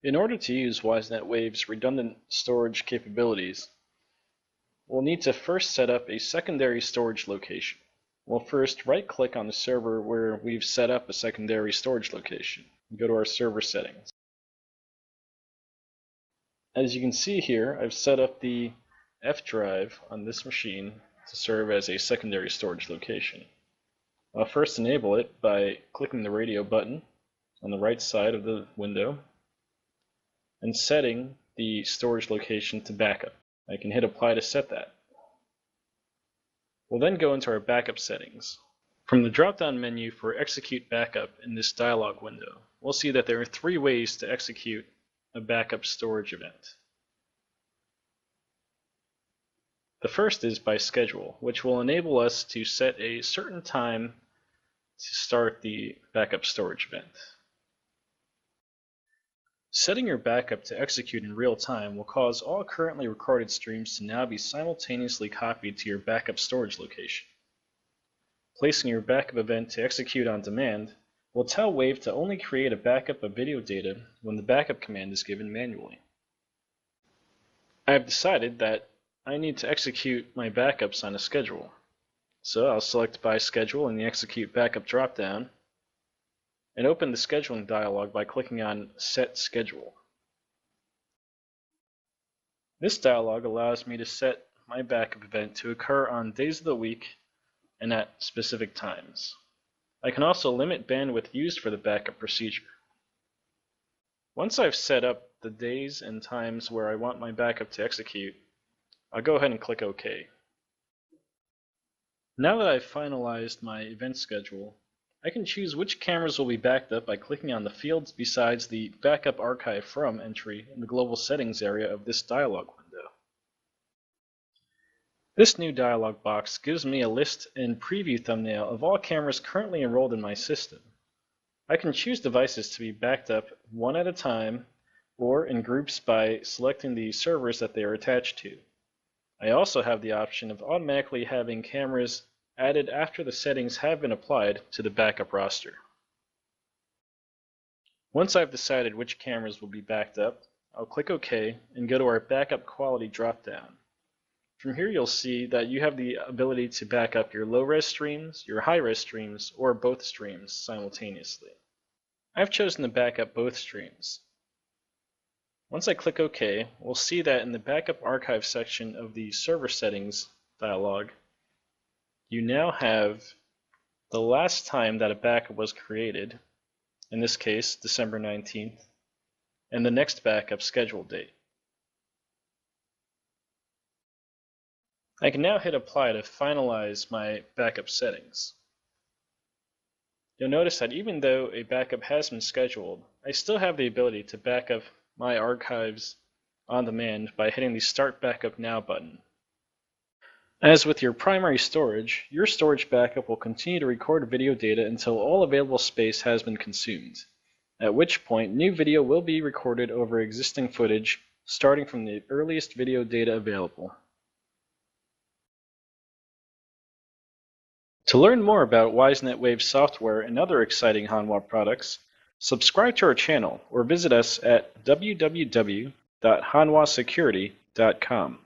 In order to use Wisenet WAVE's redundant storage capabilities, we'll need to first set up a secondary storage location. We'll first right-click on the server where we've set up a secondary storage location and go to our server settings. As you can see here, I've set up the F drive on this machine to serve as a secondary storage location. I'll first enable it by clicking the radio button on the right side of the window and setting the storage location to backup. I can hit apply to set that. We'll then go into our backup settings. From the drop-down menu for execute backup in this dialog window, we'll see that there are 3 ways to execute a backup storage event. The first is by schedule, which will enable us to set a certain time to start the backup storage event. Setting your backup to execute in real time will cause all currently recorded streams to now be simultaneously copied to your backup storage location. Placing your backup event to execute on demand will tell Wave to only create a backup of video data when the backup command is given manually. I have decided that I need to execute my backups on a schedule. So I'll select by schedule in the execute backup dropdown and open the scheduling dialog by clicking on Set Schedule. This dialog allows me to set my backup event to occur on days of the week and at specific times. I can also limit bandwidth used for the backup procedure. Once I've set up the days and times where I want my backup to execute, I'll go ahead and click OK. Now that I've finalized my event schedule, I can choose which cameras will be backed up by clicking on the fields besides the Backup Archive From entry in the Global Settings area of this dialog window. This new dialog box gives me a list and preview thumbnail of all cameras currently enrolled in my system. I can choose devices to be backed up one at a time or in groups by selecting the servers that they are attached to. I also have the option of automatically having cameras added after the settings have been applied to the backup roster. Once I've decided which cameras will be backed up, I'll click OK and go to our Backup Quality dropdown. From here you'll see that you have the ability to back up your low-res streams, your high-res streams, or both streams simultaneously. I've chosen to back up both streams. Once I click OK, we'll see that in the Backup Archive section of the Server Settings dialog, you now have the last time that a backup was created, in this case December 19th, and the next backup scheduled date. I can now hit apply to finalize my backup settings. You'll notice that even though a backup has been scheduled, I still have the ability to back up my archives on demand by hitting the Start Backup Now button. As with your primary storage, your storage backup will continue to record video data until all available space has been consumed, at which point new video will be recorded over existing footage starting from the earliest video data available. To learn more about Wisenet WAVE software and other exciting Hanwha products, subscribe to our channel or visit us at www.hanwhasecurity.com.